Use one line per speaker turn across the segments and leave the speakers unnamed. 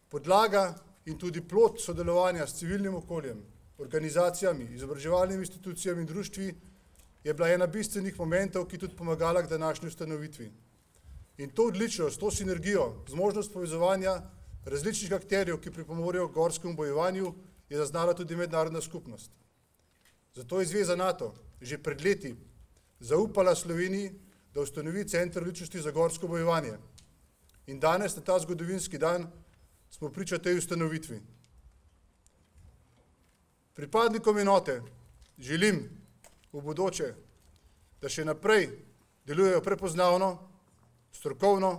Podlaga in tudi plod sodelovanja s civilnim okoljem, organizacijami, izobraževalnimi institucijami in društvi je bila ena bistvenih momentov, ki tudi pomagala k današnji ustanovitvi. In to odličnost, to sinergijo, zmožnost povezovanja različnih akterjev, ki pripomorejo k gorskemu bojevanju, je zaznala tudi mednarodna skupnost. Zato je Zveza NATO že pred leti zaupala Sloveniji, da ustanovi Center odličnosti za gorsko bojevanje. In danes, na ta zgodovinski dan, smo priča tej ustanovitvi. Pripadnikom enote želim v bodoče, da še naprej delujejo prepoznavno, strokovno,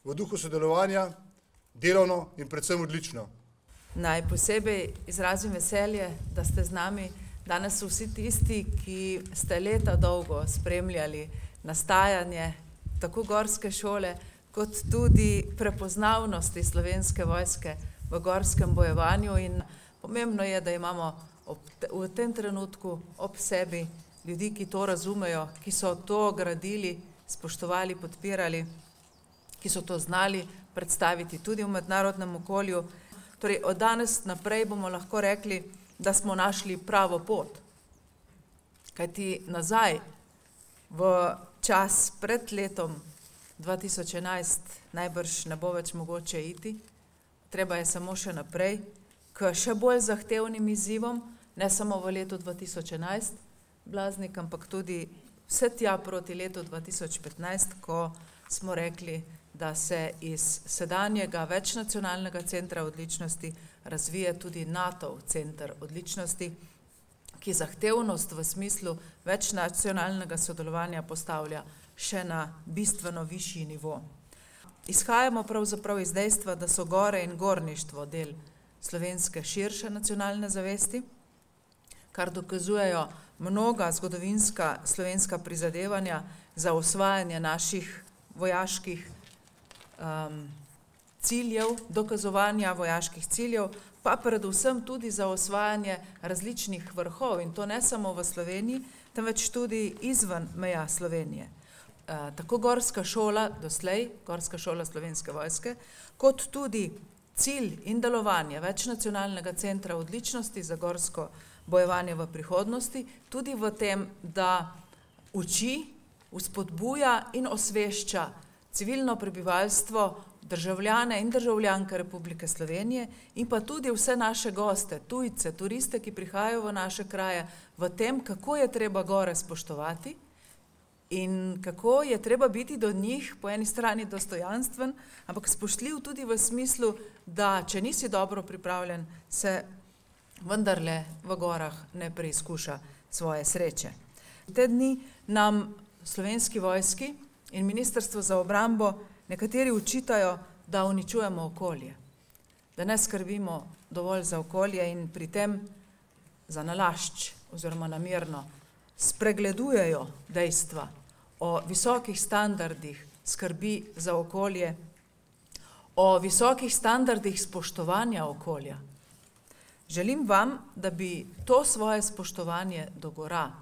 v duhu sodelovanja, delovno in predvsem odlično.
Naj posebej izrazim veselje, da ste z nami danes vsi tisti, ki ste leta dolgo spremljali nastajanje tako gorske šole, kot tudi prepoznavnosti Slovenske vojske v gorskem bojevanju. In pomembno je, da imamo v tem trenutku ob sebi ljudi, ki to razumejo, ki so to gradili, spoštovali, podpirali, ki so to znali predstaviti tudi v mednarodnem okolju. Torej, od danes naprej bomo lahko rekli, da smo našli pravo pot. Kajti nazaj v čas pred letom 2011 najbrž ne bo več mogoče iti. Treba je samo še naprej k še bolj zahtevnim izzivom, ne samo v letu 2011, blaznik, ampak tudi vse tja proti letu 2015, ko smo rekli, da se iz sedanjega večnacionalnega centra odličnosti razvije tudi NATO center odličnosti, ki zahtevnost v smislu večnacionalnega sodelovanja postavlja še na bistveno višji nivo. Izhajamo pravzaprav iz dejstva, da so gore in gorništvo del slovenske širše nacionalne zavesti, kar dokazujejo mnoga zgodovinska slovenska prizadevanja za osvajanje naših vojaških ciljev, dokazovanja vojaških ciljev, pa predvsem tudi za osvajanje različnih vrhov, in to ne samo v Sloveniji, temveč tudi izven meja Slovenije. Tako gorska šola doslej, gorska šola Slovenske vojske, kot tudi cilj in delovanje večnacionalnega centra odličnosti za gorsko bojevanje v prihodnosti, tudi v tem, da uči, vzpodbuja in osvešča civilno prebivalstvo, državljane in državljanke Republike Slovenije in pa tudi vse naše goste, tujce, turiste, ki prihajajo v naše kraje, v tem, kako je treba gore spoštovati in kako je treba biti do njih po eni strani dostojanstven, ampak spoštljiv tudi v smislu, da če nisi dobro pripravljen, se vendarle v gorah ne preizkuša svoje sreče. Te dni nam Slovenski vojski in Ministrstvo za obrambo nekateri učitajo, da uničujemo okolje, da ne skrbimo dovolj za okolje in pri tem zanalašč oziroma namerno spregledujejo dejstva o visokih standardih skrbi za okolje, o visokih standardih spoštovanja okolja. Želim vam, da bi to svoje spoštovanje do gora,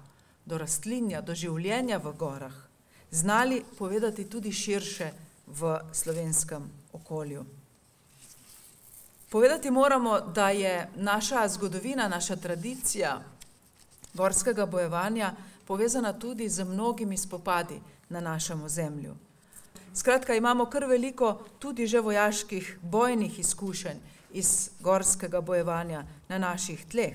do rastlinja, do življenja v gorah znali povedati tudi širše v slovenskem okolju. Povedati moramo, da je naša zgodovina, naša tradicija gorskega bojevanja povezana tudi z mnogimi spopadi na našem ozemlju. Skratka, imamo kar veliko tudi že vojaških bojnih izkušenj iz gorskega bojevanja na naših tleh.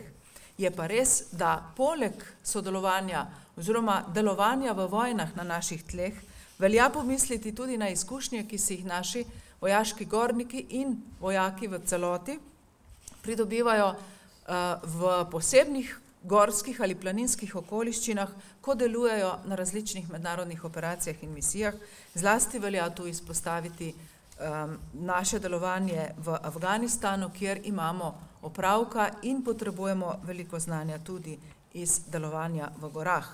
Je pa res, da poleg sodelovanja oziroma delovanja v vojnah na naših tleh velja pomisliti tudi na izkušnje, ki si jih naši vojaški gorniki in vojaki v celoti pridobivajo v posebnih gorskih ali planinskih okoliščinah, ko delujejo na različnih mednarodnih operacijah in misijah. Zlasti velja tu izpostaviti naše delovanje v Afganistanu, kjer imamo opravka in potrebujemo veliko znanja tudi iz delovanja v gorah.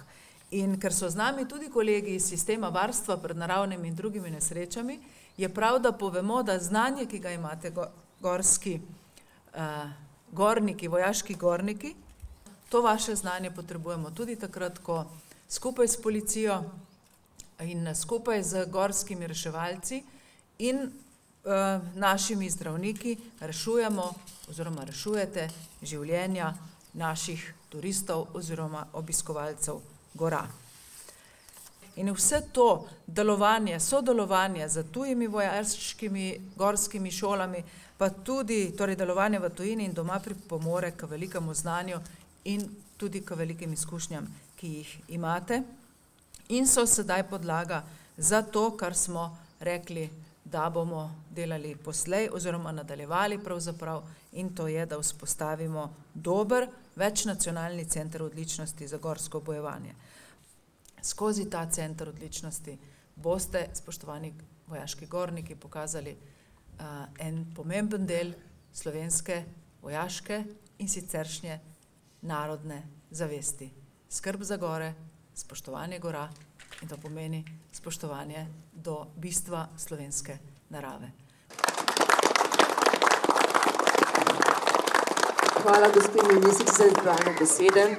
In ker so z nami tudi kolegi iz sistema varstva pred naravnimi in drugimi nesrečami, je prav, da povemo, da znanje, ki ga imate gorski gorniki, vojaški gorniki, to vaše znanje potrebujemo tudi takrat, ko skupaj s policijo in skupaj z gorskimi reševalci in našimi zdravniki rešujemo oziroma rešujete življenja naših turistov oziroma obiskovalcev gora. In vse to delovanje, sodelovanje z tujimi vojaškimi gorskimi šolami, pa tudi torej delovanje v tujini in doma pripomore k velikemu znanju in tudi k velikim izkušnjam, ki jih imate. In so sedaj podlaga za to, kar smo rekli, da bomo delali poslej oziroma nadaljevali pravzaprav, in to je, da vzpostavimo dober večnacionalni center odličnosti za gorsko bojevanje. Skozi ta center odličnosti boste, spoštovani vojaški gorniki, pokazali en pomemben del slovenske vojaške in siceršnje narodne zavesti. Skrb za gore, spoštovanje gora, in to pomeni spoštovanje do bistva slovenske narave.
Hvala, gospod ministrica, za zbrane besede.